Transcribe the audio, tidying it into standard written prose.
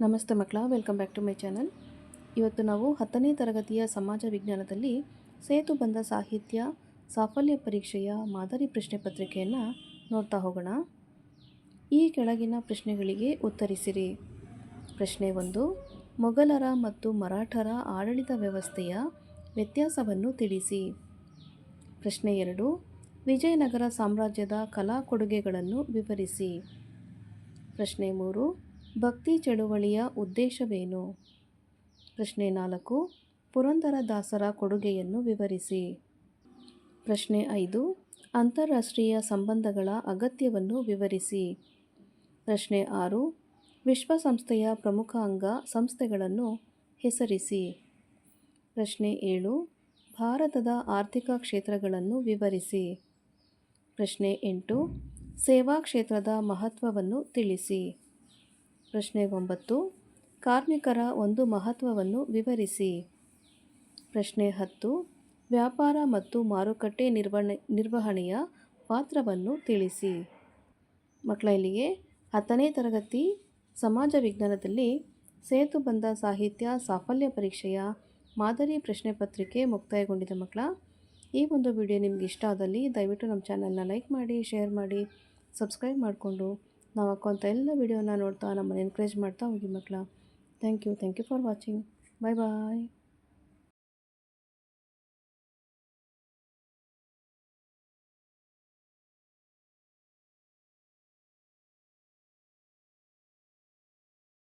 ನಮಸ್ತೆ ಮಕ್ಕಳ, welcome back to my channel. ಇವತ್ತು ನಾವು 10ನೇ ತರಗತಿಯ ಸಮಾಜ ವಿಜ್ಞಾನದಲ್ಲಿ ಸೇತುಬಂಧ ಸಾಹಿತ್ಯ ಸಾಫಲ್ಯ ಪರೀಕ್ಷೆಯ ಮಾದರಿ ಪ್ರಶ್ನೆ ಪತ್ರಿಕೆಯನ್ನು ನೋಡ್ತಾ ಹೋಗೋಣ. ಈ ಕೆಳಗಿನ ಪ್ರಶ್ನೆಗಳಿಗೆ ಉತ್ತರಿಸಿರಿ. ಪ್ರಶ್ನೆ 1, ಮೊಘಲರ ಮತ್ತು ಮರಾಠರ ಆಡಳಿತ ವ್ಯವಸ್ಥೆಯ ವ್ಯತ್ಯಾಸವನ್ನು ತಿಳಿಸಿ. ಪ್ರಶ್ನೆ 2, ವಿಜಯನಗರ ಸಾಮ್ರಾಜ್ಯದ ಕಲಾ ಕೊಡುಗೆಗಳನ್ನು ವಿವರಿಸಿ. ಪ್ರಶ್ನೆ 3, ಭಕ್ತಿ ಚಳುವಳಿಯ ಉದ್ದೇಶವೇನು? ಪ್ರಶ್ನೆ 4, ಪುರಂದರದಾಸರ ಕೊಡುಗೆಯನ್ನು ವಿವರಿಸಿ. ಪ್ರಶ್ನೆ 5, ಅಂತಾರಾಷ್ಟ್ರೀಯ ಸಂಬಂಧಗಳ ಅಗತ್ಯವನ್ನು ವಿವರಿಸಿ. ಪ್ರಶ್ನೆ 6, ವಿಶ್ವಸಂಸ್ಥೆಯ ಪ್ರಮುಖ ಅಂಗ ಸಂಸ್ಥೆಗಳನ್ನು ಹೆಸರಿಸಿ. ಪ್ರಶ್ನೆ 7, ಭಾರತದ ಆರ್ಥಿಕ ಕ್ಷೇತ್ರಗಳನ್ನು ವಿವರಿಸಿ. ಪ್ರಶ್ನೆ 8, ಸೇವಾ ಕ್ಷೇತ್ರದ ಮಹತ್ವವನ್ನು ತಿಳಿಸಿ. ಪ್ರಶ್ನೆ 9, ಕಾರ್ಮಿಕರ ಒಂದು ಮಹತ್ವವನ್ನು ವಿವರಿಸಿ. ಪ್ರಶ್ನೆ 10, ವ್ಯಾಪಾರ ಮತ್ತು ಮಾರುಕಟ್ಟೆ ನಿರ್ವಹಣೆಯ ಪಾತ್ರವನ್ನು ತಿಳಿಸಿ. ಮಕ್ಕಳ, ಇಲ್ಲಿಗೆ 10ನೇ ತರಗತಿ ಸಮಾಜ ವಿಜ್ಞಾನದಲ್ಲಿ ಸೇತುಬಂಧ ಸಾಹಿತ್ಯ ಸಾಫಲ್ಯ ಪರೀಕ್ಷೆಯ ಮಾದರಿ ಪ್ರಶ್ನೆ ಪತ್ರಿಕೆ ಮುಕ್ತಾಯಗೊಂಡಿದೆ. ಮಕ್ಕಳ, ಈ ಒಂದು ವಿಡಿಯೋ ನಿಮ್ಗೆ ಇಷ್ಟ ಆದಲ್ಲಿ ದಯವಿಟ್ಟು ನಮ್ಮ ಚಾನಲ್ನ ಲೈಕ್ ಮಾಡಿ, ಶೇರ್ ಮಾಡಿ, ಸಬ್ಸ್ಕ್ರೈಬ್ ಮಾಡಿಕೊಂಡು ನಾವು ಹಾಕುವಂಥ ಎಲ್ಲ ವಿಡಿಯೋನ ನೋಡ್ತಾ ನಮ್ಮನ್ನು ಎನ್ಕರೇಜ್ ಮಾಡ್ತಾ ಹೋಗಿ ಮಕ್ಕಳ. Thank you for watching. Bye bye.